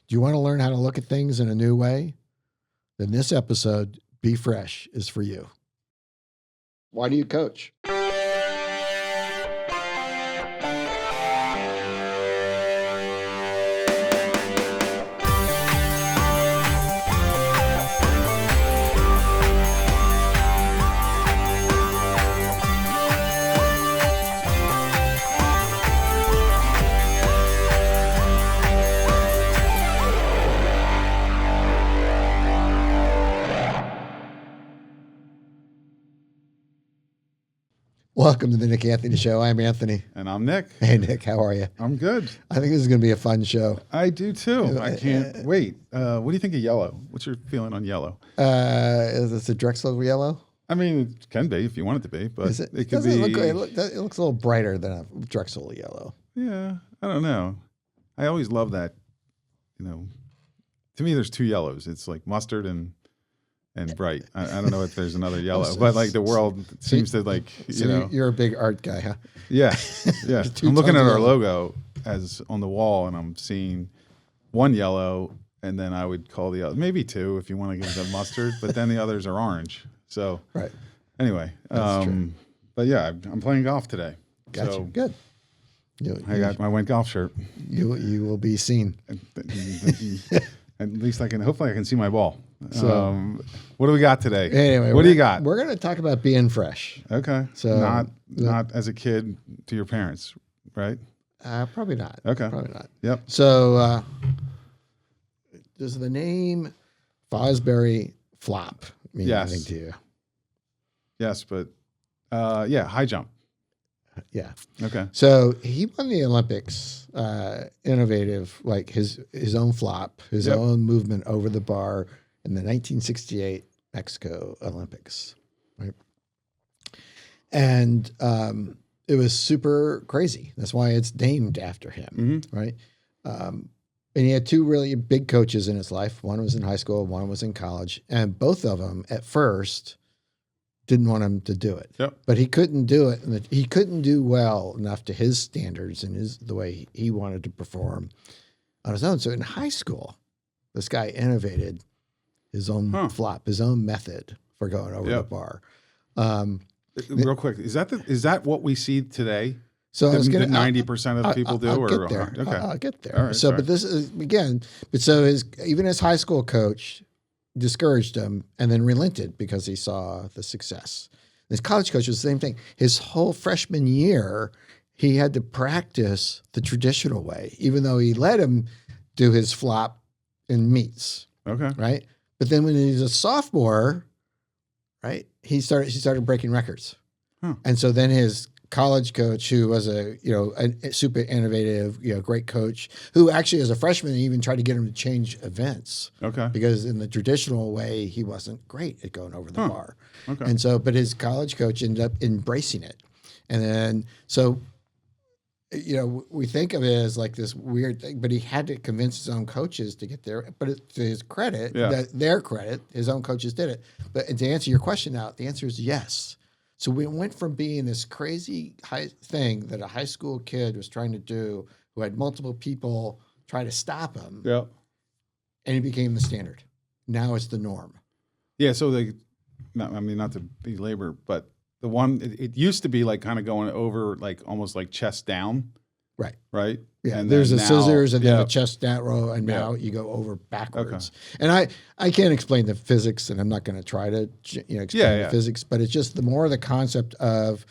Do you want to learn how to look at things in a new way? Then this episode, Be Fresh, is for you. Why do you coach? Welcome to the Nick Anthony Show. I'm Anthony. And I'm Nick. Hey, Nick, how are you? I'm good. I think this is going to be a fun show. I do too. I can't wait. What do you think of yellow? What's your feeling on yellow? Is this a Drexel yellow? I mean, it can be if you want it to be, but Is it? it could Doesn't be. it looks a little brighter than a Drexel yellow. Yeah, I don't know. I always love that. You know, to me, there's two yellows. It's like mustard and bright. I don't know if there's another yellow, but like the world seems to like, You're a big art guy, huh? Yeah, yeah. Two I'm looking tons at of our yellow. logo as on the wall, and I'm seeing one yellow, and then I would call the other maybe two if you want to give them mustard, but then the others are orange. So Right. anyway, That's true. but yeah, I'm playing golf today. Gotcha. So Good. I got my went golf shirt. You will be seen. At least hopefully I can see my ball. So- What do we got today? Anyway, what do you got? We're going to talk about being fresh. Okay. So- not as a kid to your parents, right? Probably not. Okay. Probably not. Yep. So does the name Fosbury Flop mean Yes. anything to you? Yes, but high jump. Yeah. Okay. So he won the Olympics, innovative, like his own flop, his Yep. own movement over the bar in the 1968 Mexico Olympics, right? And it was super crazy. That's why it's named after him, right? And he had two really big coaches in his life. One was in high school, one was in college, and both of them at first didn't want him to do it. Yep. But he couldn't do it, and he couldn't do well enough to his standards and the way he wanted to perform on his own. So in high school, this guy innovated his own flop, his own method for going over the Yep. bar. Real quick, is that what we see today? So I was going to 90% of people do, I'll or get there. okay, I'll get there. All right, so, sorry. but this is again. But so even his high school coach discouraged him, and then relented because he saw the success. His college coach was the same thing. His whole freshman year, he had to practice the traditional way, even though he let him do his flop in meets, okay, right? But then when he was a sophomore, right, he started breaking records, and so then his college coach, who was a super innovative, great coach, who actually as a freshman even tried to get him to change events. okay, Because in the traditional way, he wasn't great at going over the bar. okay. And so, but his college coach ended up embracing it. And then, so, we think of it as like this weird thing, but he had to convince his own coaches to get there. But to his credit, their credit, his own coaches did it. But to answer your question now, the answer is yes. So we went from being this crazy high thing that a high school kid was trying to do, who had multiple people try to stop him, Yep. and he became the standard. Now it's the norm. Yeah. So not to belabor, but the one it used to be like kind of going over like almost like chest down, Right. right? Yeah, And there's then a now- scissors and then yeah. a chest down row, and now you go over backwards. And I can't explain the physics, and I'm not going to try to explain the physics, but it's just the concept of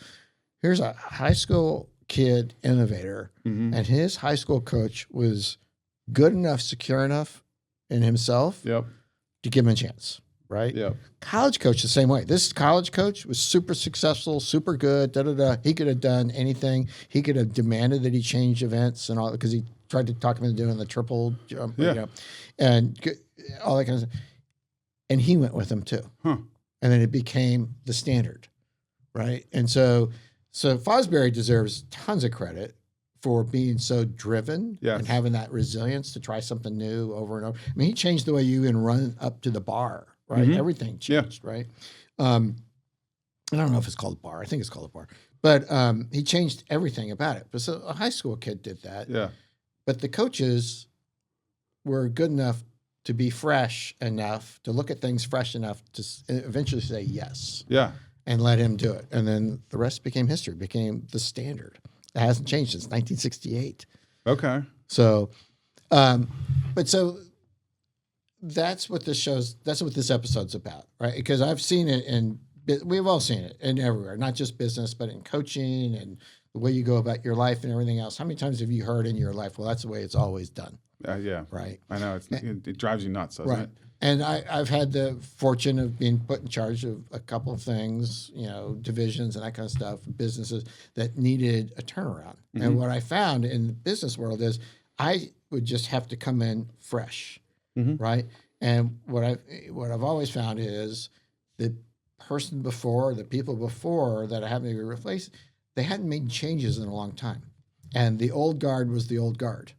here's a high school kid innovator, and his high school coach was good enough, secure enough in himself Yep. to give him a chance. Right? Yep. College coach the same way. This college coach was super successful, super good. He could have done anything. He could have demanded that he change events and all, because he tried to talk him into doing the triple jump, and all that kind of stuff. And he went with him too. Huh. And then it became the standard, right? And so Fosbury deserves tons of credit for being so driven and having that resilience to try something new over and over. I mean, he changed the way you even run up to the bar. Right, everything changed. Right, I don't know if it's called a bar. I think it's called a bar. But he changed everything about it. But so a high school kid did that. Yeah. But the coaches were good enough to be fresh enough to look at things fresh enough to eventually say yes Yeah. and let him do it. And then the rest became history, became the standard. It hasn't changed since 1968. Okay. So, but so that's what that's what this episode's about, right? Because I've seen it we've all seen it in everywhere, not just business, but in coaching and the way you go about your life and everything else. How many times have you heard in your life, well, that's the way it's always done? Yeah. Right. I know it drives you nuts, doesn't Right. it? And I've had the fortune of being put in charge of a couple of things, divisions and that kind of stuff, businesses that needed a turnaround. Mm-hmm. And what I found in the business world is I would just have to come in fresh, Mm-hmm. right? And what I've always found is the person before, the people before that I happened to be replaced, they hadn't made changes in a long time. And the old guard was the old guard.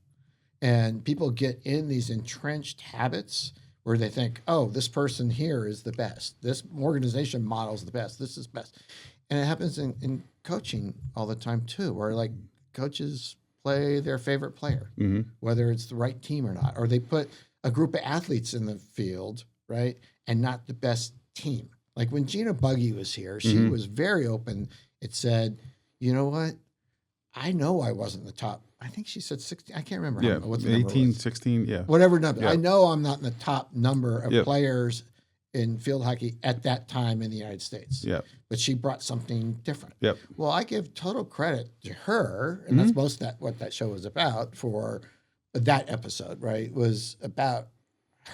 And people get in these entrenched habits where they think, oh, this person here is the best. This organization model is the best. This is best. And it happens in coaching all the time too, where like coaches play their favorite player, Mm-hmm. whether it's the right team or not, or they put a group of athletes in the field, right, and not the best team. Like when Gina Buggy was here, she Mhm. was very open. It said, you know what? I know I wasn't the top. I think she said 16. I can't remember Yeah. what the number 18, was. 16. Yeah. Whatever number. Yeah. I know I'm not in the top number of Yep. players in field hockey at that time in the United States. Yeah. But she brought something different. Yep. Well, I give total credit to her, and that's most of what that show was about. For that episode, right, was about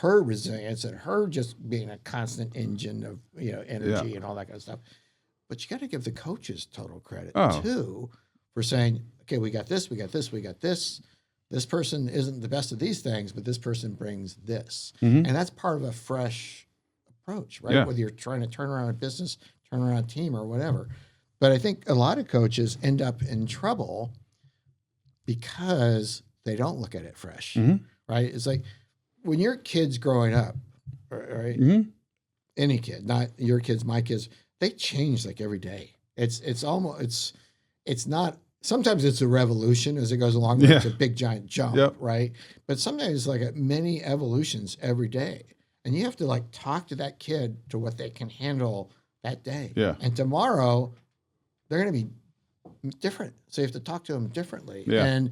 her resilience and her just being a constant engine of energy and all that kind of stuff. But you got to give the coaches total credit too for saying, okay, we got this, we got this, we got this. This person isn't the best of these things, but this person brings this, and that's part of a fresh approach, right? Yeah. Whether you're trying to turn around a business, turn around a team, or whatever. But I think a lot of coaches end up in trouble because they don't look at it fresh, right? It's like when your kid's growing up, right? Mm-hmm. Any kid, not your kids, my kids, they change like every day. It's not. Sometimes it's a revolution as it goes along. Yeah. It's a big giant jump, Yep. right? But sometimes it's like many evolutions every day, and you have to like talk to that kid to what they can handle that day. Yeah. And tomorrow, they're going to be different, so you have to talk to them differently. Yeah. And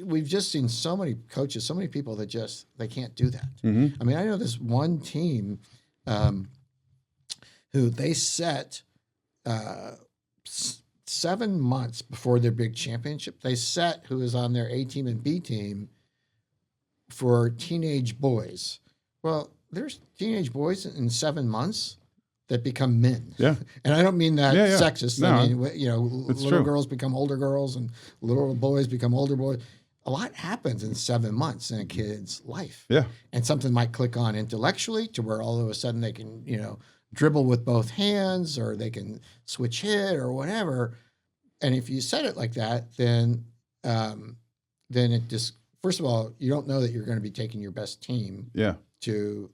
we've just seen so many coaches, so many people that they can't do that. Mm-hmm. I mean, I know this one team who they set 7 months before their big championship. They set who is on their A team and B team for teenage boys. Well, there's teenage boys in 7 months that become men. Yeah. And I don't mean that Yeah, yeah. sexist. No, I mean, it's little true. girls become older girls and little boys become older boys. A lot happens in 7 months in a kid's life. Yeah. And something might click on intellectually to where all of a sudden they can, dribble with both hands, or they can switch hit or whatever. And if you set it like that, then it just, first of all, you don't know that you're going to be taking your best team Yeah. to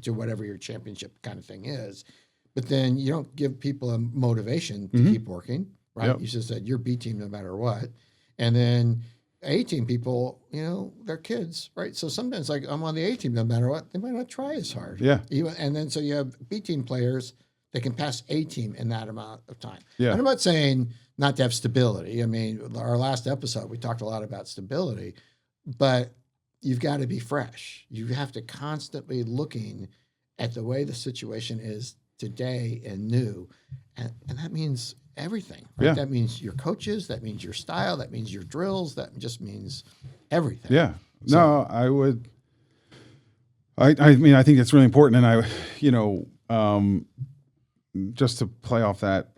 to whatever your championship kind of thing is. But then you don't give people a motivation to keep working, right? Yep. You just said you're B team no matter what. And then A team people, they're kids, right? So sometimes like I'm on the A team no matter what, they might not try as hard. Yeah. And then so you have B team players that can pass A team in that amount of time. Yeah. And I'm not saying not to have stability. I mean, our last episode, we talked a lot about stability, but you've got to be fresh. You have to constantly looking at the way the situation is today and new. And that means everything, right? Yeah. That means your coaches, that means your style, that means your drills, that just means everything. Yeah. No, I would. I mean, I think it's really important, and just to play off that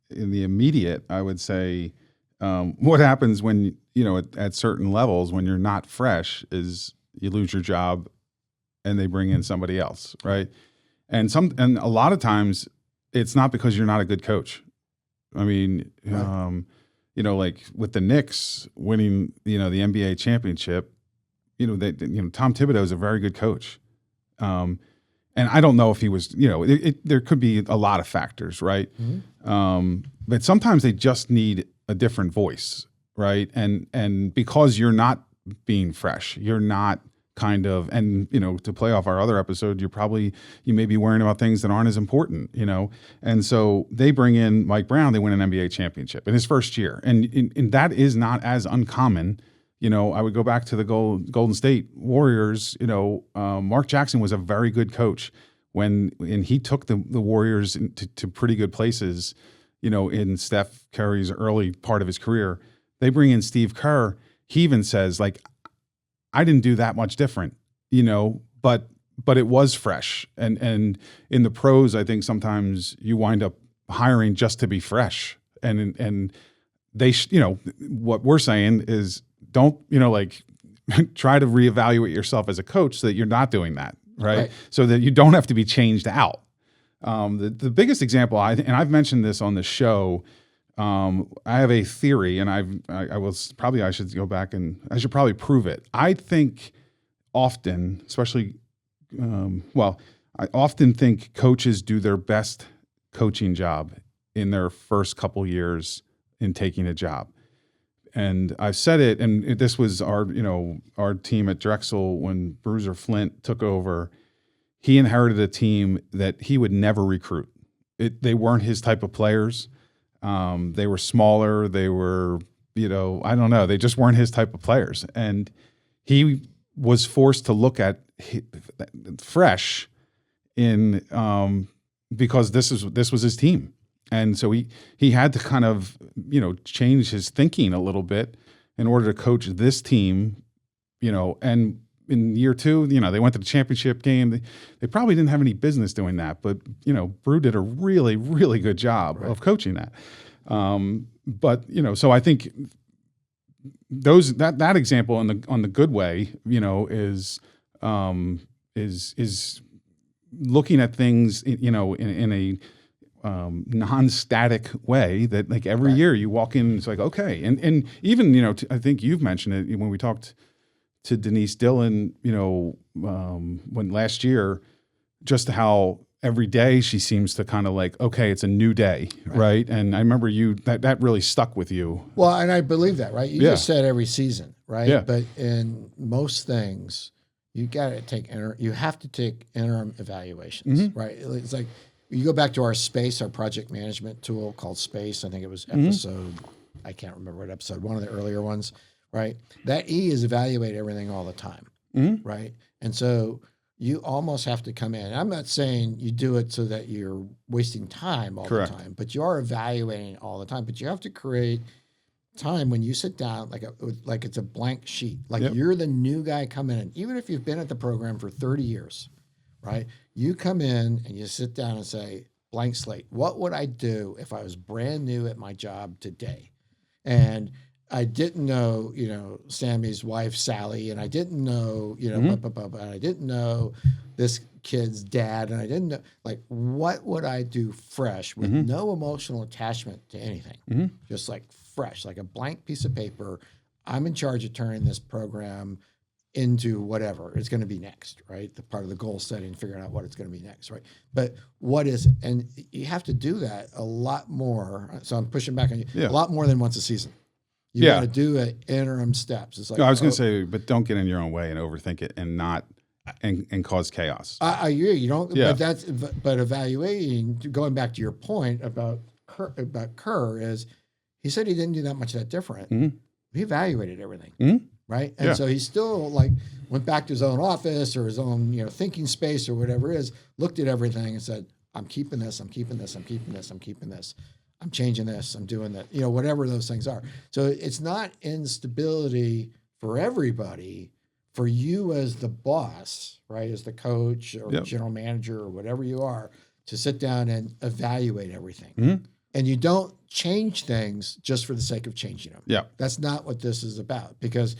in the immediate, I would say, what happens when at certain levels when you're not fresh is you lose your job, and they bring in somebody else, right? And a lot of times it's not because you're not a good coach. I mean, Right. Like with the Knicks winning, the NBA championship, Tom Thibodeau is a very good coach. And I don't know if he was, there could be a lot of factors, right? Mm-hmm. But sometimes they just need a different voice, right? And because you're not being fresh, you're not kind of, and to play off our other episode, you may be worrying about things that aren't as important, and so they bring in Mike Brown. They win an NBA championship in his first year, and that is not as uncommon. I would go back to the Golden State Warriors. Mark Jackson was a very good coach and he took the Warriors to pretty good places, in Steph Curry's early part of his career. They bring in Steve Kerr. He even says, like, I didn't do that much different, but it was fresh. And in the pros, I think sometimes you wind up hiring just to be fresh. And they, what we're saying is don't, try to reevaluate yourself as a coach so that you're not doing that, right? So that you don't have to be changed out. The biggest example, and I've mentioned this on the show, I have a theory, and I should go back and I should probably prove it. I think often, especially, I often think coaches do their best coaching job in their first couple years in taking a job. And I've said it, and this was our team at Drexel when Bruiser Flint took over. He inherited a team that he would never recruit. They weren't his type of players. They were smaller. They were, I don't know. They just weren't his type of players. And he was forced to look at fresh because this was his team. And so he had to kind of, change his thinking a little bit in order to coach this team, and in year two, they went to the championship game. They probably didn't have any business doing that, but, Brew did a really, really good job of coaching that. But, so I think that example on the good way, is looking at things, in a non-static way that, like, every year you walk in, it's like, okay. And even, I think you've mentioned it when we talked to Denise Dillon, when last year, just how every day she seems to kind of like, okay, it's a new day. Right. And I remember that really stuck with you. Well, and I believe that, right? You just said every season, right? Yeah. But in most things, you have to take interim evaluations, right? It's like, you go back to our project management tool called Space. I think it was episode, I can't remember what episode, one of the earlier ones, right? That E is evaluate everything all the time, right? And so you almost have to come in. I'm not saying you do it so that you're wasting time all Correct. the time, but you are evaluating all the time. But you have to create time when you sit down, like it's a blank sheet, like you're the new guy coming in, even if you've been at the program for 30 years. Right? You come in and you sit down and say, blank slate, what would I do if I was brand new at my job today? And I didn't know, Sammy's wife, Sally, and I didn't know, and I didn't know this kid's dad, and I didn't know, like, what would I do fresh with no emotional attachment to anything? Just like fresh, like a blank piece of paper. I'm in charge of turning this program into whatever it's going to be next, right? The part of the goal setting, figuring out what it's going to be next, right? But what is it? And you have to do that a lot more. So I'm pushing back on you a lot more than once a season. You got to do it interim steps. It's like, I was going to say, but don't get in your own way and overthink it and not and cause chaos. I agree. You don't. Yeah. But evaluating. Going back to your point about Kerr is, he said he didn't do that much that different. He evaluated everything. Right. And so he still went back to his own office or his own, thinking space or whatever it is, looked at everything and said, I'm keeping this, I'm keeping this, I'm keeping this, I'm keeping this, I'm changing this, I'm doing that, whatever those things are. So it's not instability for everybody, for you as the boss, right? As the coach or general manager or whatever you are, to sit down and evaluate everything. And you don't change things just for the sake of changing them. Yeah. That's not what this is about, because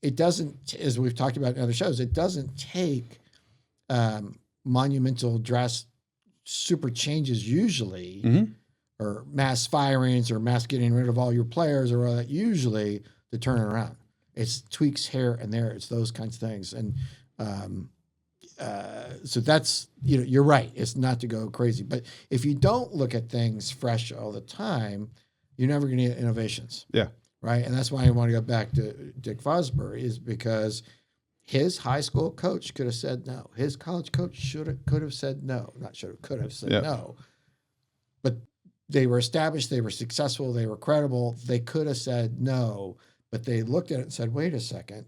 it doesn't, as we've talked about in other shows, it doesn't take monumental, super changes usually, or mass firings or mass getting rid of all your players or all that usually to turn it around. It's tweaks here and there. It's those kinds of things. And so that's, you're right. It's not to go crazy. But if you don't look at things fresh all the time, you're never going to get innovations. Yeah. Right. And that's why I want to go back to Dick Fosbury, is because His high school coach could have said no. His college coach could have said no. Not should have, could have said no. But they were established, they were successful, they were credible. They could have said no, but they looked at it and said, wait a second,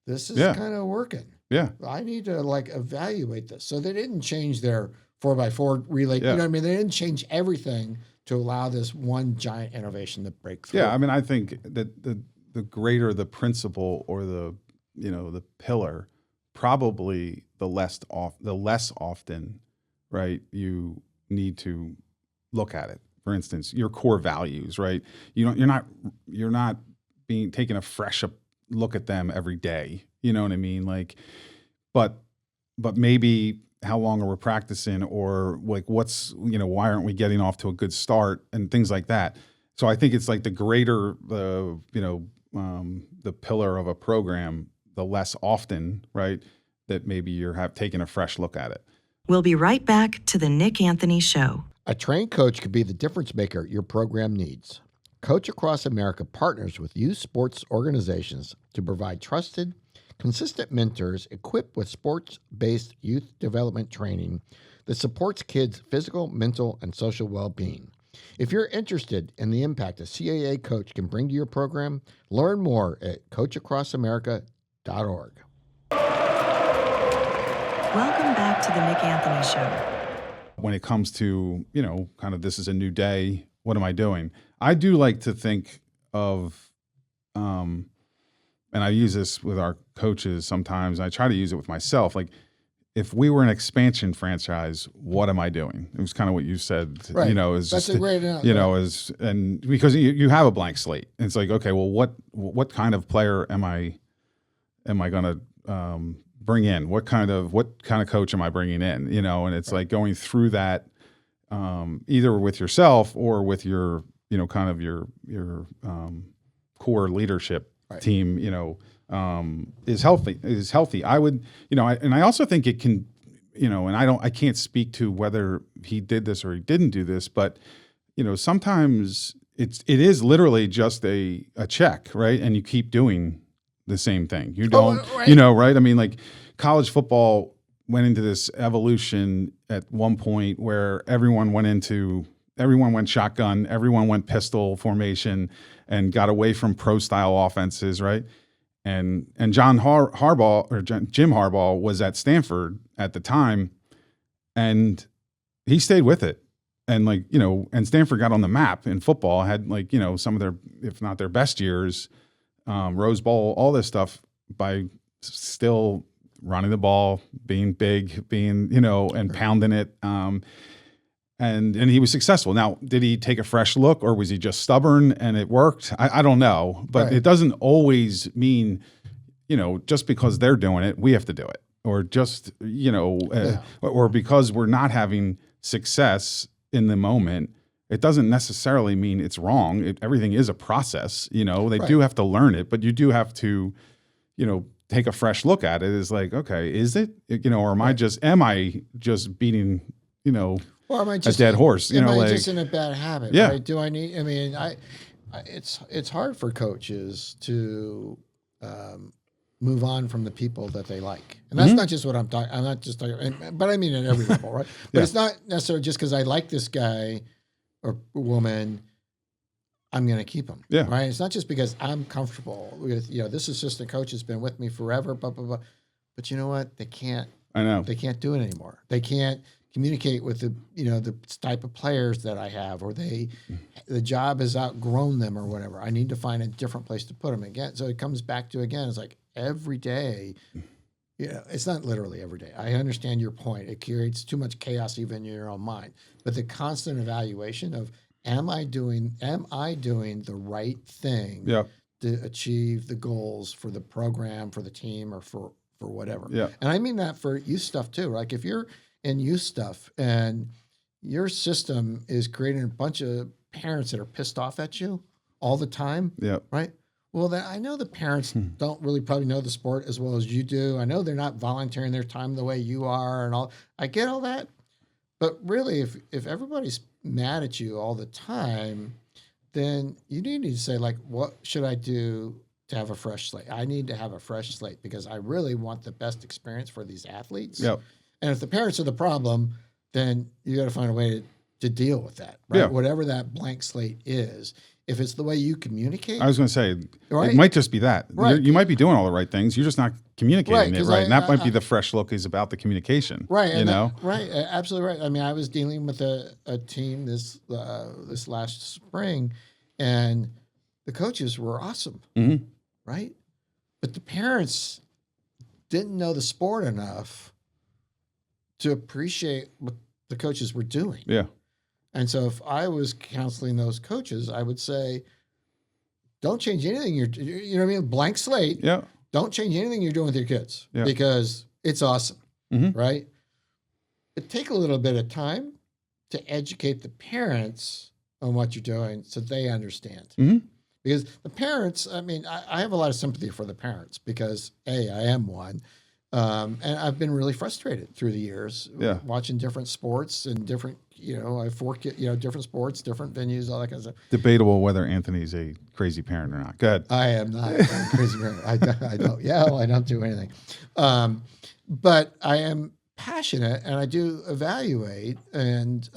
this is kind of working. Yeah. I need to like evaluate this. So they didn't change their 4x4 relay. Yeah. You know what I mean? They didn't change everything to allow this one giant innovation to break through. Yeah. I mean, I think that the greater the principle or the pillar, probably the less often, right, you need to look at it. For instance, your core values, right? You're not being taking a fresh look at them every day. You know what I mean? Like, but maybe how long are we practicing, or like why aren't we getting off to a good start and things like that. So I think it's like the greater the pillar of a program, the less often, right, that maybe you're taking a fresh look at it. We'll be right back to the Nick Anthony Show. A trained coach could be the difference maker your program needs. Coach Across America partners with youth sports organizations to provide trusted, consistent mentors equipped with sports-based youth development training that supports kids' physical, mental, and social well-being. If you're interested in the impact a CAA coach can bring to your program, learn more at coachacrossamerica.org. Welcome back to the Nick Anthony Show. When it comes to, kind of this is a new day, what am I doing? I do like to think of, and I use this with our coaches sometimes, I try to use it with myself, like, if we were an expansion franchise, what am I doing? It was kind of what you said, right. Is that's just, a great analogy. And because you have a blank slate. And it's like, okay, well, what kind of player am I going to bring in? What kind of coach am I bringing in? And it's like going through that either with yourself or with your, kind of your core leadership team, is healthy. I would, and I also think it can, and I can't speak to whether he did this or he didn't do this, but, sometimes it is literally just a check, right? And you keep doing the same thing. You don't, right? I mean, like, college football went into this evolution at one point where everyone went shotgun, everyone went pistol formation and got away from pro style offenses, right? And Jim Harbaugh was at Stanford at the time, and he stayed with it. And and Stanford got on the map in football, had some of their, if not their best years, Rose Bowl, all this stuff, by still running the ball, being big, and pounding it. And he was successful. Now, did he take a fresh look, or was he just stubborn and it worked? I don't know, but it doesn't always mean, just because they're doing it, we have to do it, or just, or because we're not having success in the moment, it doesn't necessarily mean it's wrong. Everything is a process, they do have to learn it, but you do have to, take a fresh look at it. Is like, okay, is it, or am I just beating, or am I just a dead horse? Am I just in a bad habit? Yeah. Right? Do I need? I mean, it's hard for coaches to move on from the people that they like, and that's not just what I'm talking. I'm not just talking, but I mean at every level, right? But it's not necessarily just because I like this guy or woman, I'm going to keep them. Yeah. Right. It's not just because I'm comfortable with, this assistant coach has been with me forever, blah, blah, blah. But you know what? They can't do it anymore. They can't communicate with the type of players that I have, or the job has outgrown them or whatever. I need to find a different place to put them again. So it comes back to, again, it's like every day, it's not literally every day. I understand your point. It creates too much chaos even in your own mind, but the constant evaluation of, Am I doing the right thing to achieve the goals for the program, for the team, or for whatever? Yeah. And I mean that for youth stuff too. Like if you're in youth stuff and your system is creating a bunch of parents that are pissed off at you all the time, right? Well, I know the parents don't really probably know the sport as well as you do. I know they're not volunteering their time the way you are and all. I get all that. But really, if everybody's mad at you all the time, then you need to say, like, what should I do to have a fresh slate. I need to have a fresh slate because I really want the best experience for these athletes. Yep. And if the parents are the problem, then you got to find a way to deal with that, right? Yeah. Whatever that blank slate is. If it's the way you communicate, I was going to say, Right. it might just be that. Right. You might be doing all the right things. You're just not communicating Right, it 'cause right. And that I- might be the fresh look is about the communication. right? You And know? right? Absolutely right. I mean, I was dealing with a team this last spring, and the coaches were awesome, Mhm. right? But the parents didn't know the sport enough to appreciate what the coaches were doing. Yeah. And so if I was counseling those coaches, I would say, don't change anything you know what I mean? Blank slate. Yeah. Don't change anything you're doing with your kids Yeah. because it's awesome, Mhm. right? But take a little bit of time to educate the parents on what you're doing so they understand. Mhm. Because the parents, I mean, I have a lot of sympathy for the parents because A, I am one. And I've been really frustrated through the years Yeah. watching different sports and different, I have 4 kids, different sports, different venues, all that kind of stuff. Debatable whether Anthony's a crazy parent or not. Go ahead. I am not a crazy parent. I don't yell. I don't do anything. But I am passionate and I do evaluate. And,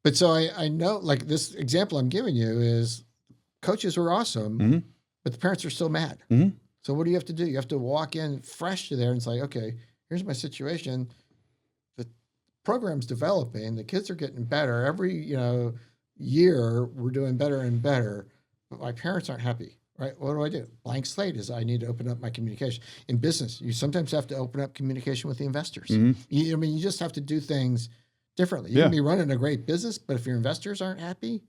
but so I know, like this example I'm giving you is coaches were awesome, Mhm. but the parents are still mad. Mhm. So what do you have to do? You have to walk in fresh to there and say, okay, here's my situation. The program's developing. The kids are getting better. Every, year we're doing better and better, but my parents aren't happy, right? What do I do? Blank slate is I need to open up my communication. In business, you sometimes have to open up communication with the investors. Mhm. You just have to do things differently. You Yeah. can be running a great business, but if your investors aren't happy,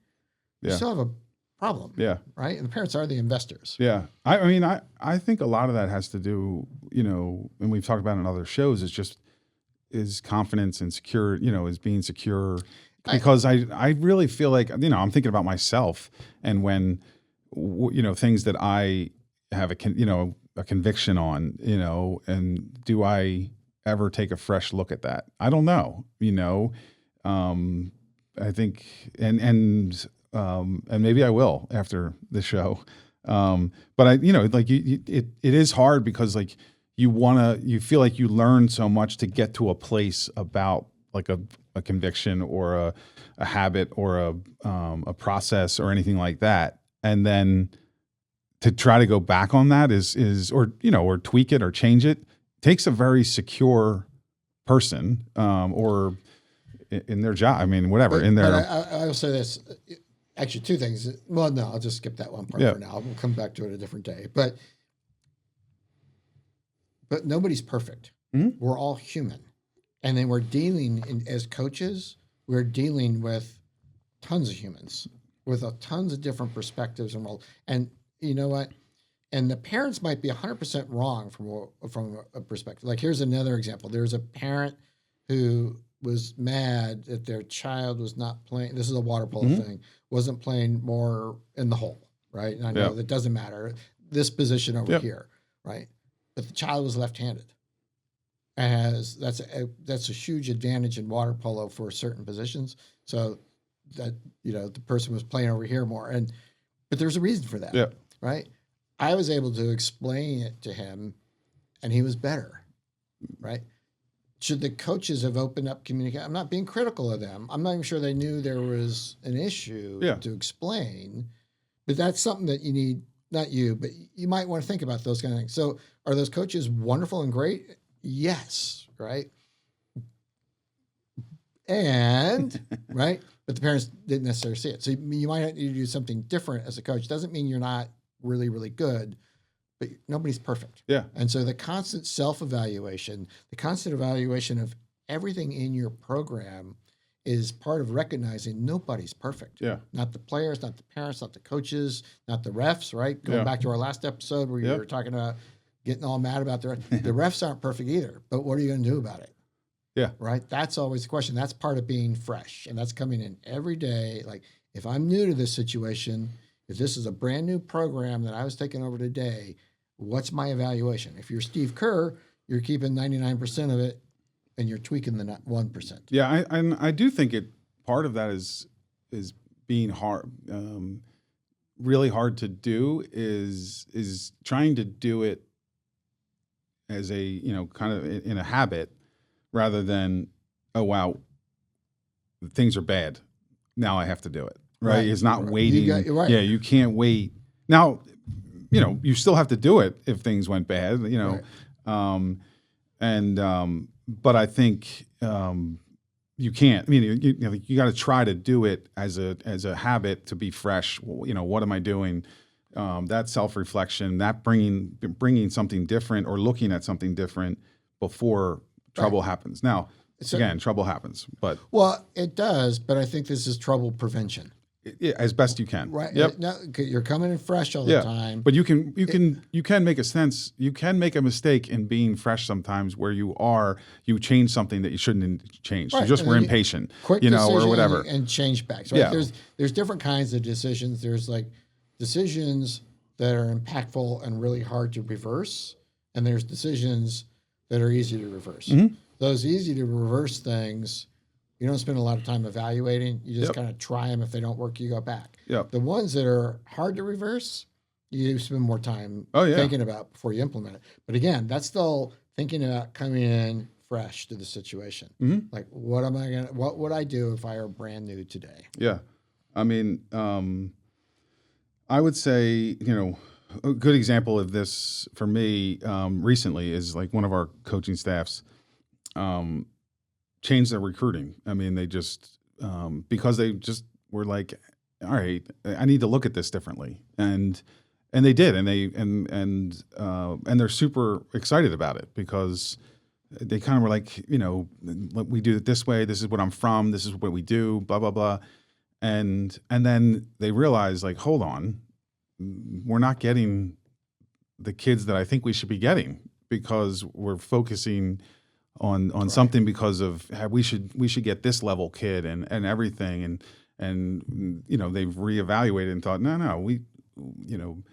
you Yeah. still have a problem, Yeah. right? And the parents are the investors. Yeah. I mean, I think a lot of that has to do, and we've talked about it in other shows, is confidence and secure, is being secure. Because I really feel like, I'm thinking about myself and when, things that I have a conviction on, and do I ever take a fresh look at that? I don't know, I think, and maybe I will after the show. But it is hard because like you feel like you learn so much to get to a place about like a conviction or a habit or a process or anything like that. And then to try to go back on that or tweak it or change it takes a very secure person, or in their job. I mean, whatever in their, But I will say this. Actually, two things. Well, no, I'll just skip that one part Yeah. for now. We'll come back to it a different day. But nobody's perfect. Mhm. We're all human, and then we're dealing as coaches. We're dealing with tons of humans with tons of different perspectives and roles. And you know what? And the parents might be 100% wrong from a perspective. Like here's another example. There's a parent who was mad that their child was not playing. This is a water polo Mhm. thing. Wasn't playing more in the hole, right? And I know Yeah. that doesn't matter. This position over Yep. here, right? But the child was left-handed. As that's a huge advantage in water polo for certain positions. So that the person was playing over here more, but there's a reason for that, Yeah. right? I was able to explain it to him, and he was better, right? Should the coaches have opened up communication? I'm not being critical of them. I'm not even sure they knew there was an issue Yeah. to explain, but that's something that you need, not you, but you might want to think about those kind of things. So are those coaches wonderful and great? Yes, right? And, right? But the parents didn't necessarily see it. So you might have to do something different as a coach. Doesn't mean you're not really, really good, but nobody's perfect. Yeah. And so the constant self-evaluation, the constant evaluation of everything in your program is part of recognizing nobody's perfect. Yeah. Not the players, not the parents, not the coaches, not the refs, right? Going Yeah. back to our last episode where you Yep. were talking about getting all mad about the refs. The refs aren't perfect either, but what are you going to do about it? Yeah. Right? That's always the question. That's part of being fresh. And that's coming in every day. Like if I'm new to this situation, if this is a brand new program that I was taking over today, what's my evaluation? If you're Steve Kerr, you're keeping 99% of it and you're tweaking the 1%. Yeah, I do think part of that is being hard, really hard to do is trying to do it as a, you know, kind of in a habit rather than, oh, wow, things are bad. Now I have to do it. Right. It's not waiting. Right. Yeah. You can't wait. Now, you know, you still have to do it if things went bad, you know. Right. But I think you can't. I mean, you got to try to do it as a habit to be fresh. You know, what am I doing? That self-reflection, that bringing something different or looking at something different before trouble happens. Now, again, trouble happens, but Well, it does, but I think this is trouble prevention. as best you can. Right. Yep. No, you're coming in fresh all the time. But you can make a mistake in being fresh sometimes where you change something that you shouldn't change. Right. You just And were then impatient, Quick you know, or decision whatever. and change backs. Right? Yeah. There's different kinds of decisions. There's like decisions that are impactful and really hard to reverse, and there's decisions that are easy to reverse. Mm-hmm. Those easy to reverse things, you don't spend a lot of time evaluating. You just kind of try them. If they don't work, you go back. Yep. The ones that are hard to reverse, you spend more time Oh, yeah. thinking about before you implement it. But again, that's still thinking about coming in fresh to the situation. Mm-hmm. Like, what would I do if I were brand new today? Yeah. I mean, I would say, you know, a good example of this for me recently is like one of our coaching staffs changed their recruiting. I mean, they just, because they just were like, all right, I need to look at this differently. And they did. And they're super excited about it because they kind of were like, you know, we do it this way. This is what I'm from. This is what we do, blah, blah, blah. And then they realized, like, hold on, we're not getting the kids that I think we should be getting because we're focusing on something because of we should get this level kid and everything. And you know, they've reevaluated and thought, no, you know,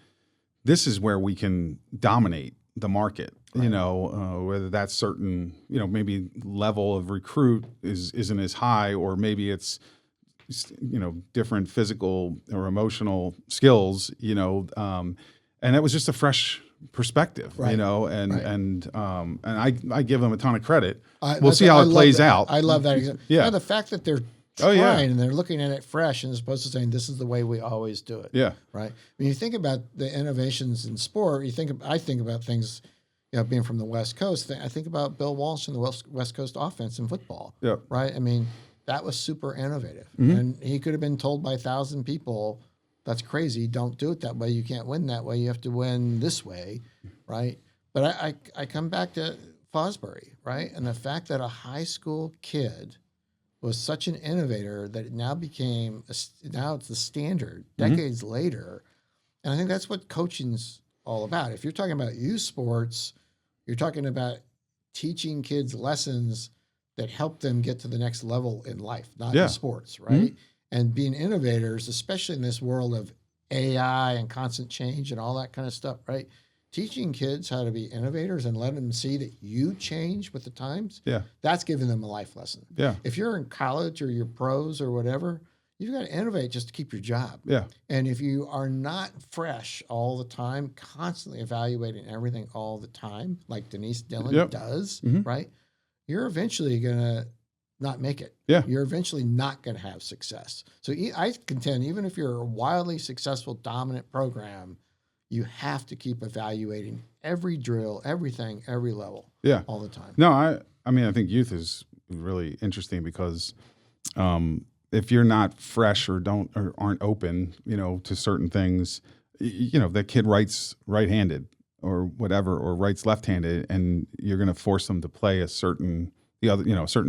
this is where we can dominate the market. Right. You know, whether that's certain, you know, maybe level of recruit isn't as high, or maybe it's, you know, different physical or emotional skills, you know, and it was just a fresh perspective, Right. you know, and I give them a ton of credit. We'll That's- see how I it love plays that. out. I love that example. Yeah. No, the fact that they're Oh, trying yeah. and they're looking at it fresh and as opposed to saying this is the way we always do it. Yeah. Right. When you think about the innovations in sport, I think about things, you know, being from the West Coast. I think about Bill Walsh and the West Coast offense in football. Yep. Right. I mean, that was super innovative, Mm-hmm. and he could have been told by 1,000 people, "That's crazy. Don't do it that way. You can't win that way. You have to win this way." Right. But I come back to Fosbury, right, and the fact that a high school kid was such an innovator that it now became now it's the standard decades later, and I think that's what coaching's all about. If you're talking about youth sports, you're talking about teaching kids lessons that help them get to the next level in life, not in sports, right? And being innovators, especially in this world of AI and constant change and all that kind of stuff, right? Teaching kids how to be innovators and letting them see that you change with the times, that's giving them a life lesson. Yeah. If you're in college or you're pros or whatever, you've got to innovate just to keep your job. Yeah. And if you are not fresh all the time, constantly evaluating everything all the time, like Denise Dillon does, right? You're eventually going to not make it. Yeah. You're eventually not going to have success. So I contend, even if you're a wildly successful, dominant program, you have to keep evaluating every drill, everything, every level, all the time. No, I mean, I think youth is really interesting because if you're not fresh or aren't open, you know, to certain things, you know, that kid writes right-handed or whatever, or writes left-handed, and you're going to force them to play a certain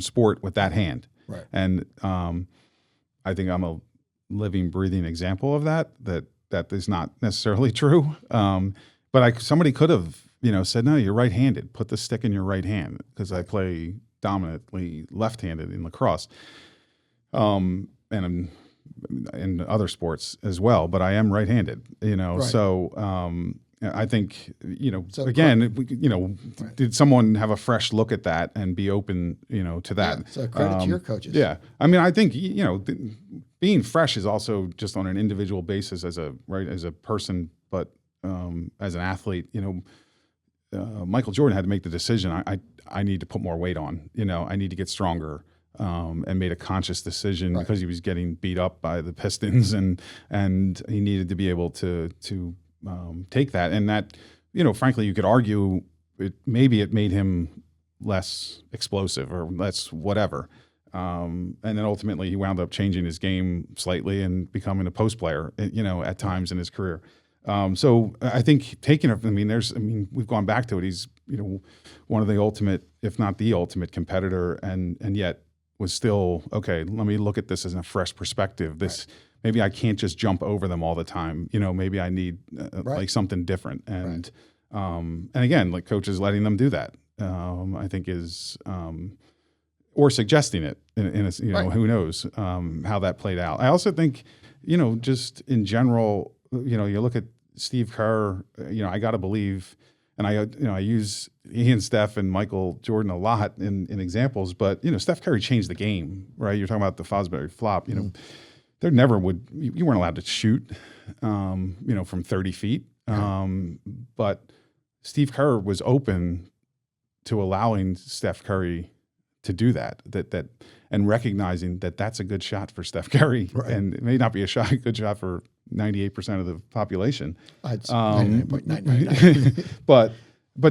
sport with that hand. Right. And I think I'm a living, breathing example of that is not necessarily true. But somebody could have, you know, said, no, you're right-handed. Put the stick in your right hand, because I play dominantly left-handed in lacrosse, and I'm in other sports as well. But I am right-handed, you know. Right. So I think, you know, So did someone have a fresh look at that and be open, you know, to that? Yeah, so credit to your coaches. Yeah, I mean, I think, you know, being fresh is also just on an individual basis as a person, but as an athlete, Michael Jordan had to make the decision. I need to put more weight on. I need to get stronger, and made a conscious decision because he was getting beat up by the Pistons, and he needed to be able to take that. And that, frankly, you could argue it made him less explosive or less whatever. And then ultimately he wound up changing his game slightly and becoming a post player, at times in his career. So I think we've gone back to it. He's, one of the ultimate, if not the ultimate competitor, and yet was still, okay, let me look at this as a fresh perspective. Maybe I can't just jump over them all the time. Maybe I need like something different. And, and again, like coaches letting them do that, I think is, or suggesting it in a, who knows, how that played out. I also think, just in general, you look at Steve Kerr, I got to believe, and I use he and Steph and Michael Jordan a lot in examples, but, Steph Curry changed the game, right? You're talking about the Fosbury flop, there never would, you weren't allowed to shoot, from 30 feet. But Steve Kerr was open to allowing Steph Curry to do that and recognizing that that's a good shot for Steph Curry. Right. And it may not be a good shot for 98% of the population. It's 99.999. But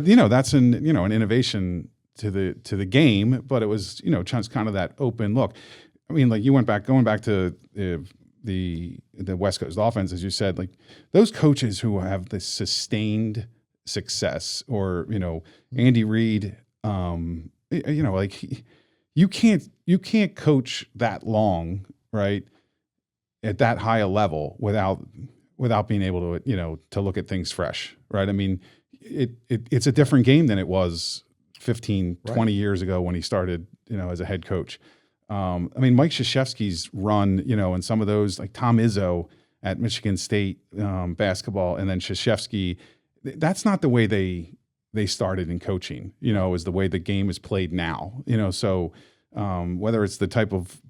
that's an innovation to the game, but it was, just kind of that open look. I mean, like going back to the West Coast offense, as you said, like those coaches who have this sustained success, or, Andy Reid, like you can't coach that long, right, at that high a level without being able to, to look at things fresh, right? I mean, it's a different game than it was 15, 20 years ago when he started, as a head coach. I mean, Mike Krzyzewski's run, and some of those, like Tom Izzo at Michigan State basketball, and then Krzyzewski, that's not the way they started in coaching, is the way the game is played now, so whether it's the type of,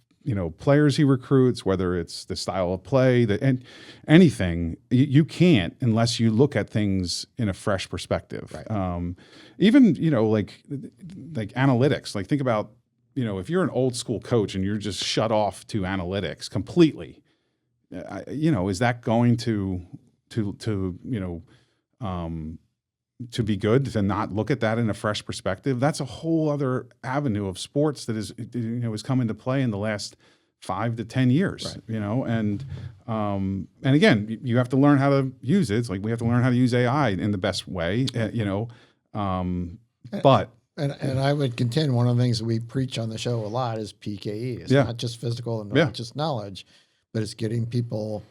players he recruits, whether it's the style of play, and anything, you can't unless you look at things in a fresh perspective. Right. Even, like analytics, like think about, if you're an old school coach and you're just shut off to analytics completely, is that going to be good, to not look at that in a fresh perspective? That's a whole other avenue of sports that has come into play in the last 5 to 10 years, right. And again, you have to learn how to use it. It's like we have to learn how to use AI in the best way, but. And I would contend one of the things that we preach on the show a lot is PKE. It's not just physical and not just knowledge, but it's getting people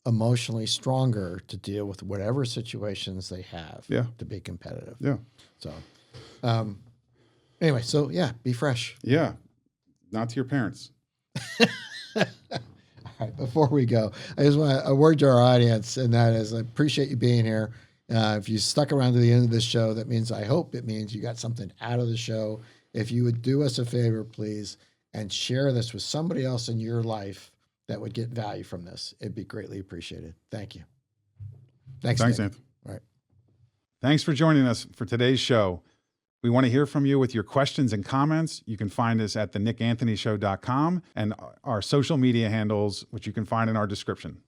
emotionally stronger to deal with whatever situations they have to be competitive. Yeah. So, anyway, be fresh. Yeah. Not to your parents. All right. Before we go, I just want a word to our audience, and that is I appreciate you being here. If you stuck around to the end of this show, that means, I hope it means you got something out of the show. If you would do us a favor, please, and share this with somebody else in your life that would get value from this, it'd be greatly appreciated. Thank you. Thanks, Anthony. All right. Thanks for joining us for today's show. We want to hear from you with your questions and comments. You can find us at thenickanthonyshow.com and our social media handles, which you can find in our description.